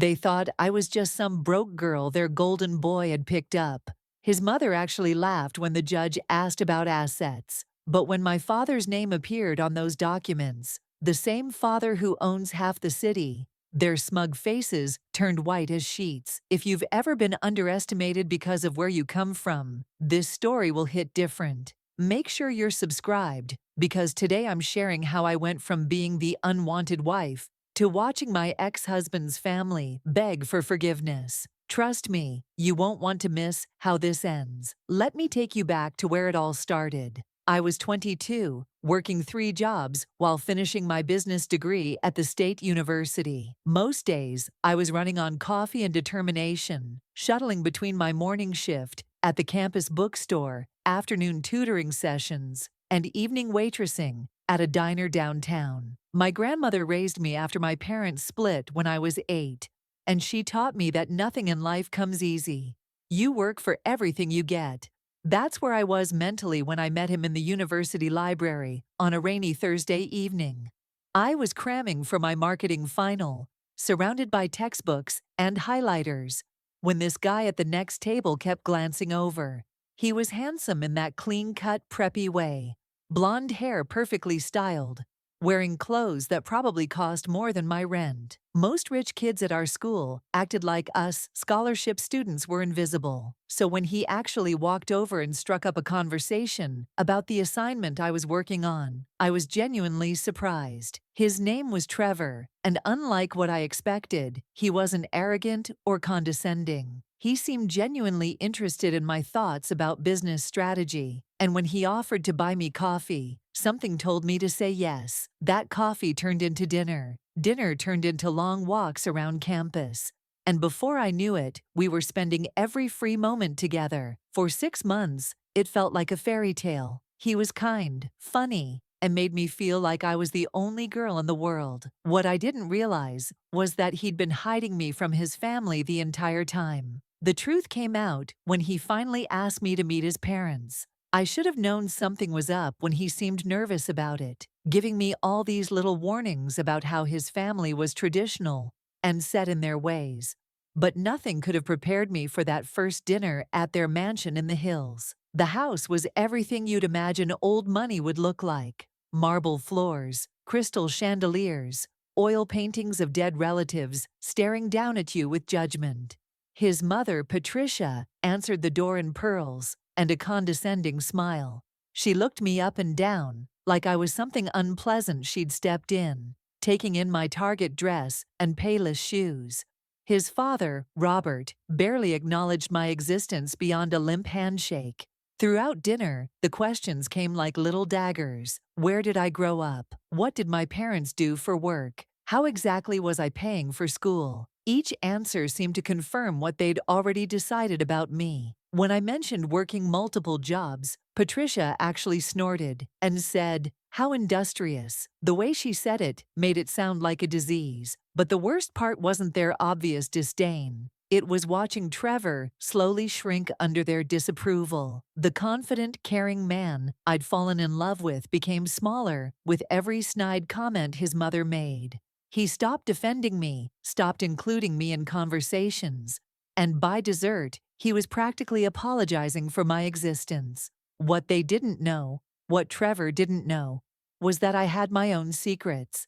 They thought I was just some broke girl their golden boy had picked up. His mother actually laughed when the judge asked about assets. But when my father's name appeared on those documents, the same father who owns half the city, their smug faces turned white as sheets. If you've ever been underestimated because of where you come from, this story will hit different. Make sure you're subscribed, because today I'm sharing how I went from being the unwanted wife to watching my ex-husband's family beg for forgiveness. Trust me, you won't want to miss how this ends. Let me take you back to where it all started. I was 22, working 3 jobs while finishing my business degree at the state university. Most days, I was running on coffee and determination, shuttling between my morning shift at the campus bookstore, afternoon tutoring sessions, and evening waitressing at a diner downtown. My grandmother raised me after my parents split when I was 8, and she taught me that nothing in life comes easy. You work for everything you get. That's where I was mentally when I met him in the university library on a rainy Thursday evening. I was cramming for my marketing final, surrounded by textbooks and highlighters, when this guy at the next table kept glancing over. He was handsome in that clean-cut, preppy way, blonde hair perfectly styled, wearing clothes that probably cost more than my rent. Most rich kids at our school acted like us scholarship students were invisible. So when he actually walked over and struck up a conversation about the assignment I was working on, I was genuinely surprised. His name was Trevor, and unlike what I expected, he wasn't arrogant or condescending. He seemed genuinely interested in my thoughts about business strategy, and when he offered to buy me coffee, something told me to say yes. That coffee turned into dinner. Dinner turned into long walks around campus. And before I knew it, we were spending every free moment together. For 6 months, it felt like a fairy tale. He was kind, funny, and made me feel like I was the only girl in the world. What I didn't realize was that he'd been hiding me from his family the entire time. The truth came out when he finally asked me to meet his parents. I should have known something was up when he seemed nervous about it, giving me all these little warnings about how his family was traditional and set in their ways. But nothing could have prepared me for that first dinner at their mansion in the hills. The house was everything you'd imagine old money would look like. Marble floors, crystal chandeliers, oil paintings of dead relatives staring down at you with judgment. His mother, Patricia, answered the door in pearls and a condescending smile. She looked me up and down, like I was something unpleasant she'd stepped in, taking in my Target dress and Payless shoes. His father, Robert, barely acknowledged my existence beyond a limp handshake. Throughout dinner, the questions came like little daggers. Where did I grow up? What did my parents do for work? How exactly was I paying for school? Each answer seemed to confirm what they'd already decided about me. When I mentioned working multiple jobs, Patricia actually snorted and said, "How industrious." The way she said it made it sound like a disease. But the worst part wasn't their obvious disdain. It was watching Trevor slowly shrink under their disapproval. The confident, caring man I'd fallen in love with became smaller with every snide comment his mother made. He stopped defending me, stopped including me in conversations, and by dessert, he was practically apologizing for my existence. What they didn't know, what Trevor didn't know, was that I had my own secrets.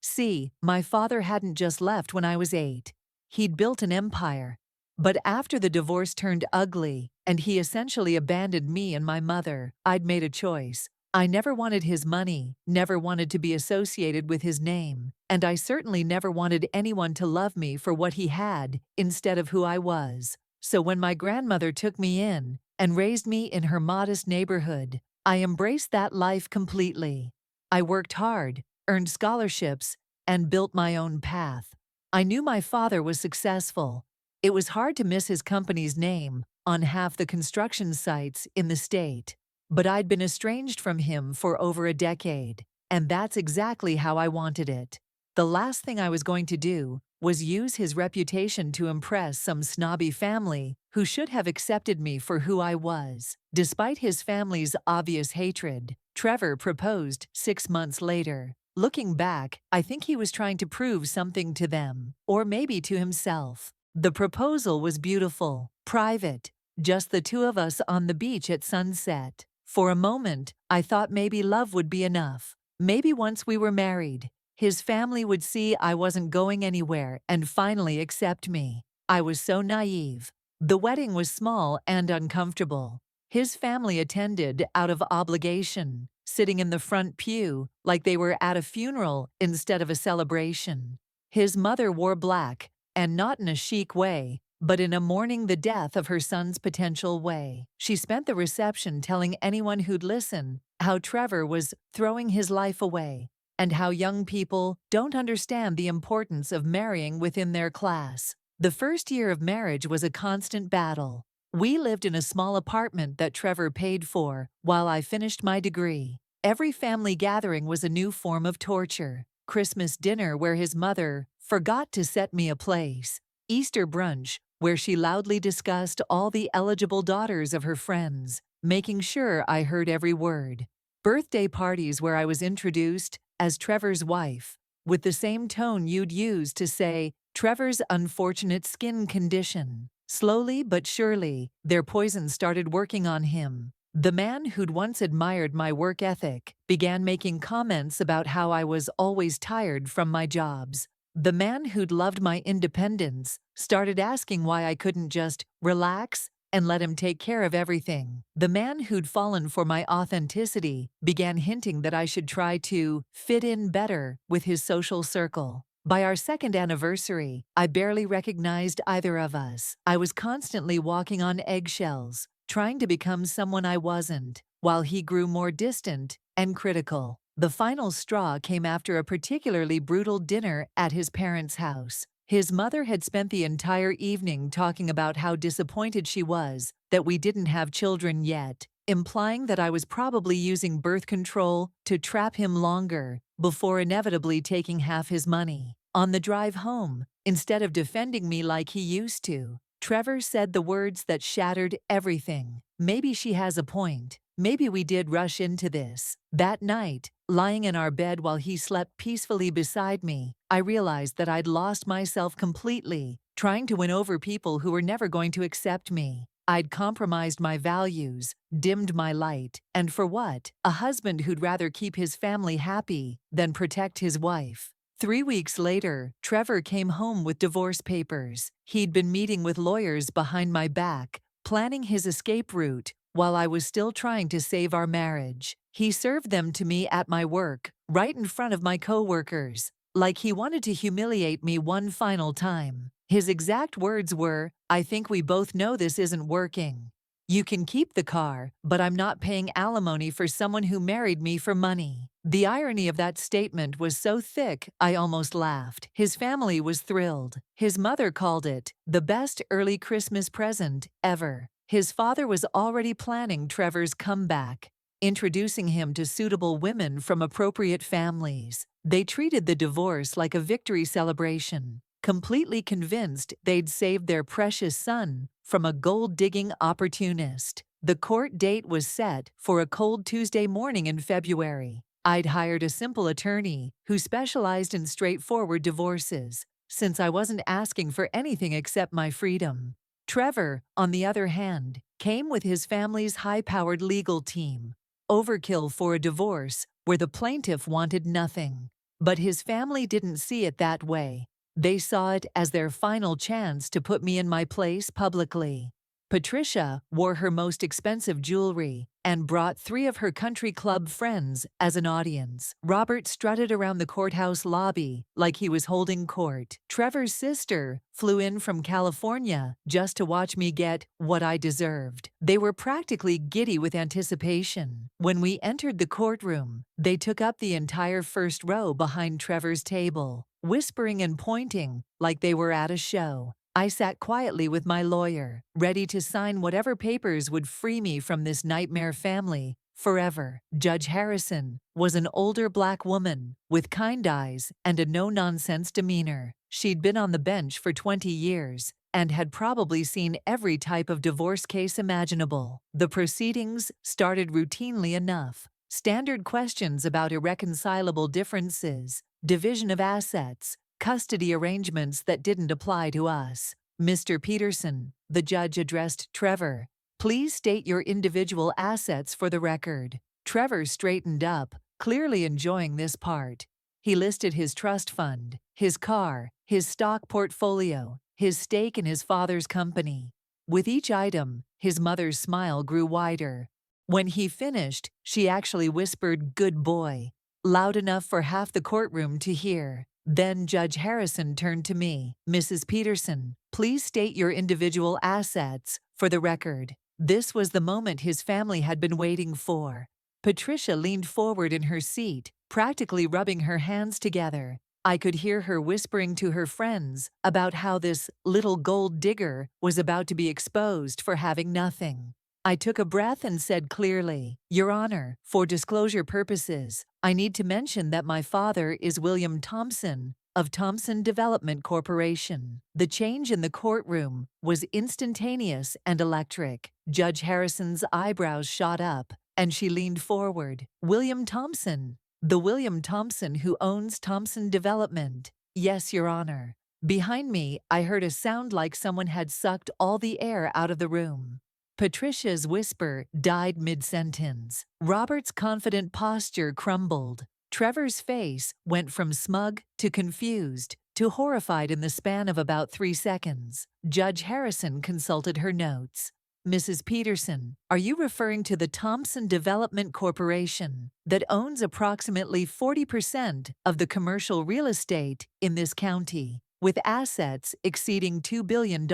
See, my father hadn't just left when I was 8. He'd built an empire. But after the divorce turned ugly, and he essentially abandoned me and my mother, I'd made a choice. I never wanted his money, never wanted to be associated with his name, and I certainly never wanted anyone to love me for what he had instead of who I was. So when my grandmother took me in and raised me in her modest neighborhood, I embraced that life completely. I worked hard, earned scholarships, and built my own path. I knew my father was successful. It was hard to miss his company's name on half the construction sites in the state. But I'd been estranged from him for over a decade, and that's exactly how I wanted it. The last thing I was going to do was use his reputation to impress some snobby family who should have accepted me for who I was. Despite his family's obvious hatred, Trevor proposed 6 months later. Looking back, I think he was trying to prove something to them, or maybe to himself. The proposal was beautiful, private, just the two of us on the beach at sunset. For a moment, I thought maybe love would be enough. Maybe once we were married, his family would see I wasn't going anywhere and finally accept me. I was so naive. The wedding was small and uncomfortable. His family attended out of obligation, sitting in the front pew like they were at a funeral instead of a celebration. His mother wore black, and not in a chic way, but in a mourning the death of her son's potential way. She spent the reception telling anyone who'd listen how Trevor was throwing his life away, and how young people don't understand the importance of marrying within their class. The first year of marriage was a constant battle. We lived in a small apartment that Trevor paid for while I finished my degree. Every family gathering was a new form of torture. Christmas dinner where his mother forgot to set me a place. Easter brunch where she loudly discussed all the eligible daughters of her friends, making sure I heard every word. Birthday parties where I was introduced as Trevor's wife, with the same tone you'd use to say, Trevor's unfortunate skin condition. Slowly but surely, their poison started working on him. The man who'd once admired my work ethic began making comments about how I was always tired from my jobs. The man who'd loved my independence started asking why I couldn't just relax and let him take care of everything. The man who'd fallen for my authenticity began hinting that I should try to fit in better with his social circle. By our second anniversary, I barely recognized either of us. I was constantly walking on eggshells, trying to become someone I wasn't, while he grew more distant and critical. The final straw came after a particularly brutal dinner at his parents' house. His mother had spent the entire evening talking about how disappointed she was that we didn't have children yet, implying that I was probably using birth control to trap him longer before inevitably taking half his money. On the drive home, instead of defending me like he used to, Trevor said the words that shattered everything. Maybe she has a point. Maybe we did rush into this. That night, lying in our bed while he slept peacefully beside me, I realized that I'd lost myself completely, trying to win over people who were never going to accept me. I'd compromised my values, dimmed my light, and for what? A husband who'd rather keep his family happy than protect his wife. 3 weeks later, Trevor came home with divorce papers. He'd been meeting with lawyers behind my back, planning his escape route, while I was still trying to save our marriage. He served them to me at my work, right in front of my coworkers, like he wanted to humiliate me one final time. His exact words were, "I think we both know this isn't working. You can keep the car, but I'm not paying alimony for someone who married me for money." The irony of that statement was so thick, I almost laughed. His family was thrilled. His mother called it the best early Christmas present ever. His father was already planning Trevor's comeback, introducing him to suitable women from appropriate families. They treated the divorce like a victory celebration, completely convinced they'd saved their precious son from a gold-digging opportunist. The court date was set for a cold Tuesday morning in February. I'd hired a simple attorney who specialized in straightforward divorces, since I wasn't asking for anything except my freedom. Trevor, on the other hand, came with his family's high-powered legal team. Overkill for a divorce where the plaintiff wanted nothing. But his family didn't see it that way. They saw it as their final chance to put me in my place publicly. Patricia wore her most expensive jewelry and brought 3 of her country club friends as an audience. Robert strutted around the courthouse lobby like he was holding court. Trevor's sister flew in from California just to watch me get what I deserved. They were practically giddy with anticipation. When we entered the courtroom, they took up the entire first row behind Trevor's table, whispering and pointing like they were at a show. I sat quietly with my lawyer, ready to sign whatever papers would free me from this nightmare family forever. Judge Harrison was an older black woman with kind eyes and a no-nonsense demeanor. She'd been on the bench for 20 years and had probably seen every type of divorce case imaginable. The proceedings started routinely enough. Standard questions about irreconcilable differences, division of assets, custody arrangements that didn't apply to us. Mr. Peterson, the judge addressed Trevor. Please state your individual assets for the record. Trevor straightened up, clearly enjoying this part. He listed his trust fund, his car, his stock portfolio, his stake in his father's company. With each item, his mother's smile grew wider. When he finished, she actually whispered, "Good boy," loud enough for half the courtroom to hear. Then Judge Harrison turned to me. "Mrs. Peterson, please state your individual assets for the record." This was the moment his family had been waiting for. Patricia leaned forward in her seat, practically rubbing her hands together. I could hear her whispering to her friends about how this little gold digger was about to be exposed for having nothing. I took a breath and said clearly, "Your Honor, for disclosure purposes, I need to mention that my father is William Thompson of Thompson Development Corporation." The change in the courtroom was instantaneous and electric. Judge Harrison's eyebrows shot up, and she leaned forward. "William Thompson, the William Thompson who owns Thompson Development." "Yes, Your Honor." Behind me, I heard a sound like someone had sucked all the air out of the room. Patricia's whisper died mid-sentence. Robert's confident posture crumbled. Trevor's face went from smug to confused to horrified in the span of about 3 seconds. Judge Harrison consulted her notes. "Mrs. Peterson, are you referring to the Thompson Development Corporation that owns approximately 40% of the commercial real estate in this county, with assets exceeding $2 billion?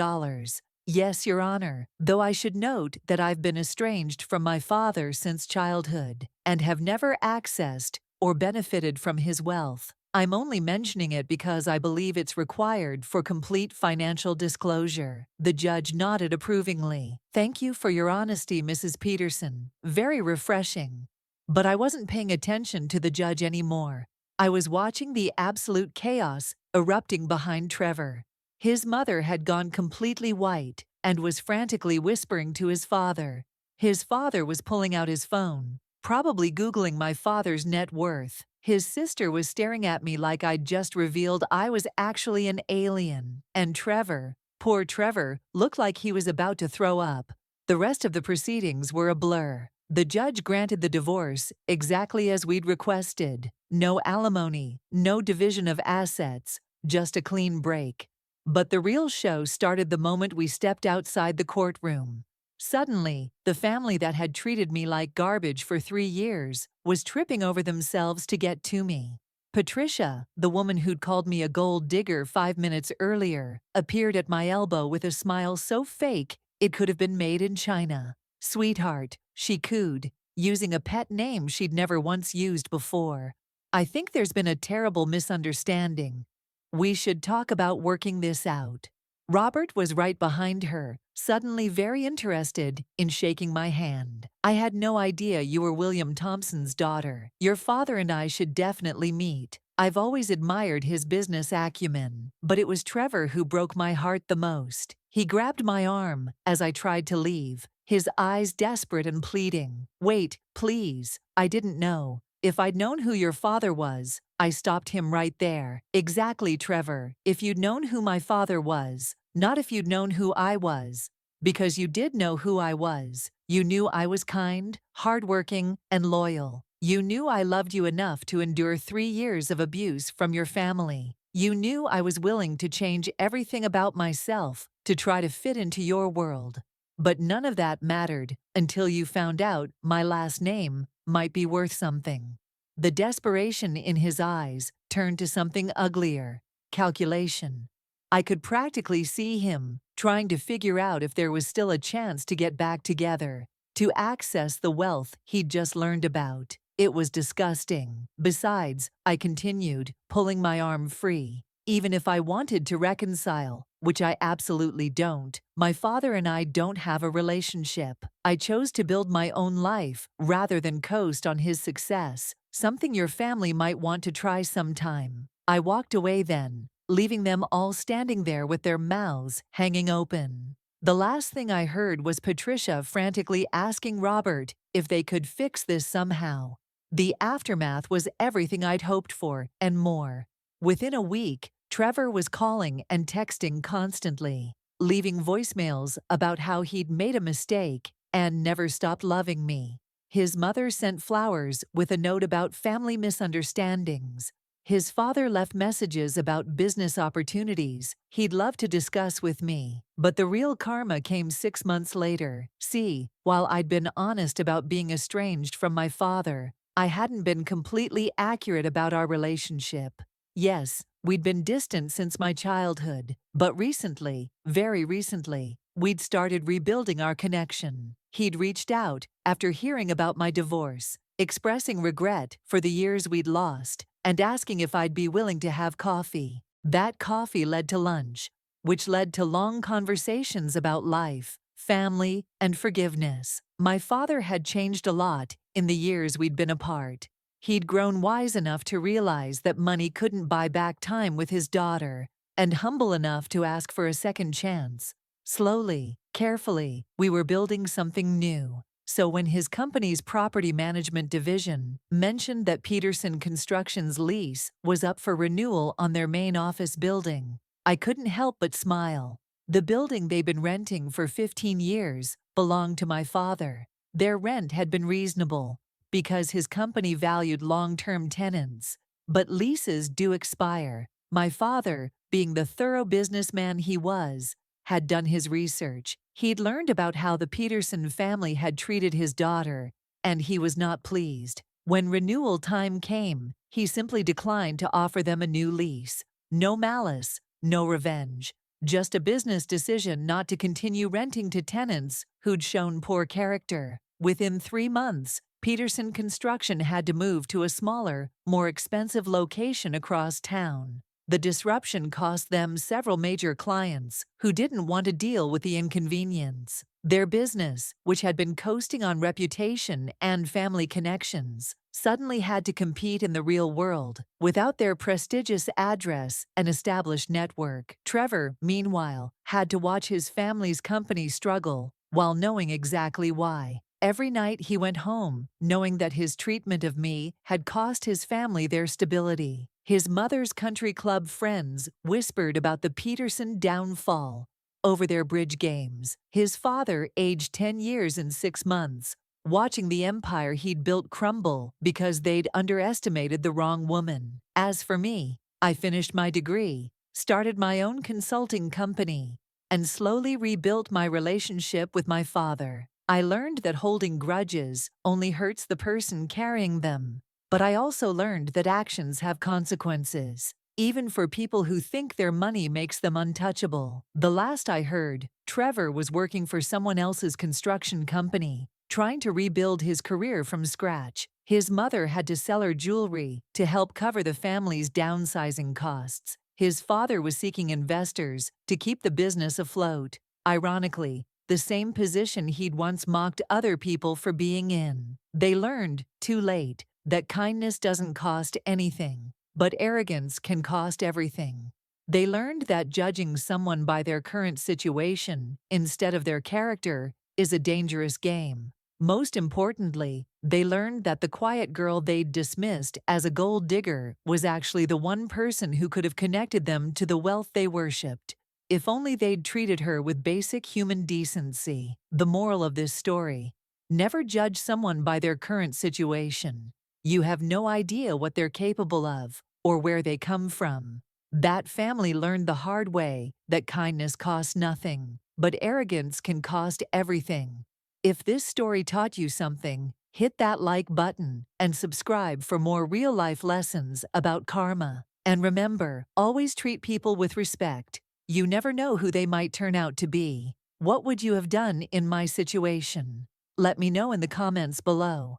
"Yes, Your Honor, though I should note that I've been estranged from my father since childhood and have never accessed or benefited from his wealth. I'm only mentioning it because I believe it's required for complete financial disclosure." The judge nodded approvingly. "Thank you for your honesty, Mrs. Peterson. Very refreshing." But I wasn't paying attention to the judge anymore. I was watching the absolute chaos erupting behind Trevor. His mother had gone completely white and was frantically whispering to his father. His father was pulling out his phone, probably Googling my father's net worth. His sister was staring at me like I'd just revealed I was actually an alien. And Trevor, poor Trevor, looked like he was about to throw up. The rest of the proceedings were a blur. The judge granted the divorce exactly as we'd requested. No alimony, no division of assets, just a clean break. But the real show started the moment we stepped outside the courtroom. Suddenly, the family that had treated me like garbage for 3 years was tripping over themselves to get to me. Patricia, the woman who'd called me a gold digger 5 minutes earlier, appeared at my elbow with a smile so fake it could have been made in China. "Sweetheart," she cooed, using a pet name she'd never once used before. "I think there's been a terrible misunderstanding. We should talk about working this out." Robert was right behind her, suddenly very interested in shaking my hand. "I had no idea you were William Thompson's daughter. Your father and I should definitely meet. I've always admired his business acumen, but it was Trevor who broke my heart the most." He grabbed my arm as I tried to leave, his eyes desperate and pleading. "Wait, please. I didn't know. If I'd known who your father was," I stopped him right there. "Exactly, Trevor. If you'd known who my father was, not if you'd known who I was. Because you did know who I was. You knew I was kind, hardworking, and loyal. You knew I loved you enough to endure 3 years of abuse from your family. You knew I was willing to change everything about myself to try to fit into your world. But none of that mattered until you found out my last name might be worth something." The desperation in his eyes turned to something uglier: calculation. I could practically see him trying to figure out if there was still a chance to get back together, to access the wealth he'd just learned about. It was disgusting. Besides, I continued, pulling my arm free, even if I wanted to reconcile, which I absolutely don't, my father and I don't have a relationship. I chose to build my own life rather than coast on his success, something your family might want to try sometime. I walked away then, leaving them all standing there with their mouths hanging open. The last thing I heard was Patricia frantically asking Robert if they could fix this somehow. The aftermath was everything I'd hoped for and more. Within a week, Trevor was calling and texting constantly, leaving voicemails about how he'd made a mistake and never stopped loving me. His mother sent flowers with a note about family misunderstandings. His father left messages about business opportunities he'd love to discuss with me. But the real karma came 6 months later. See, while I'd been honest about being estranged from my father, I hadn't been completely accurate about our relationship. Yes, we'd been distant since my childhood, but recently, very recently, we'd started rebuilding our connection. He'd reached out after hearing about my divorce, expressing regret for the years we'd lost, and asking if I'd be willing to have coffee. That coffee led to lunch, which led to long conversations about life, family, and forgiveness. My father had changed a lot in the years we'd been apart. He'd grown wise enough to realize that money couldn't buy back time with his daughter, and humble enough to ask for a second chance. Slowly, carefully, we were building something new. So when his company's property management division mentioned that Peterson Construction's lease was up for renewal on their main office building, I couldn't help but smile. The building they'd been renting for 15 years belonged to my father. Their rent had been reasonable because his company valued long-term tenants. But leases do expire. My father, being the thorough businessman he was, had done his research. He'd learned about how the Peterson family had treated his daughter, and he was not pleased. When renewal time came, he simply declined to offer them a new lease. No malice, no revenge. Just a business decision not to continue renting to tenants who'd shown poor character. Within 3 months, Peterson Construction had to move to a smaller, more expensive location across town. The disruption cost them several major clients who didn't want to deal with the inconvenience. Their business, which had been coasting on reputation and family connections, suddenly had to compete in the real world without their prestigious address and established network. Trevor, meanwhile, had to watch his family's company struggle while knowing exactly why. Every night he went home, knowing that his treatment of me had cost his family their stability. His mother's country club friends whispered about the Peterson downfall over their bridge games. His father, aged 10 years and 6 months, watching the empire he'd built crumble because they'd underestimated the wrong woman. As for me, I finished my degree, started my own consulting company, and slowly rebuilt my relationship with my father. I learned that holding grudges only hurts the person carrying them. But I also learned that actions have consequences, even for people who think their money makes them untouchable. The last I heard, Trevor was working for someone else's construction company, trying to rebuild his career from scratch. His mother had to sell her jewelry to help cover the family's downsizing costs. His father was seeking investors to keep the business afloat. Ironically, the same position he'd once mocked other people for being in. They learned, too late, that kindness doesn't cost anything, but arrogance can cost everything. They learned that judging someone by their current situation instead of their character is a dangerous game. Most importantly, they learned that the quiet girl they'd dismissed as a gold digger was actually the one person who could have connected them to the wealth they worshipped. If only they'd treated her with basic human decency. The moral of this story: never judge someone by their current situation. You have no idea what they're capable of or where they come from. That family learned the hard way that kindness costs nothing, but arrogance can cost everything. If this story taught you something, hit that like button and subscribe for more real-life lessons about karma. And remember, always treat people with respect. You never know who they might turn out to be. What would you have done in my situation? Let me know in the comments below.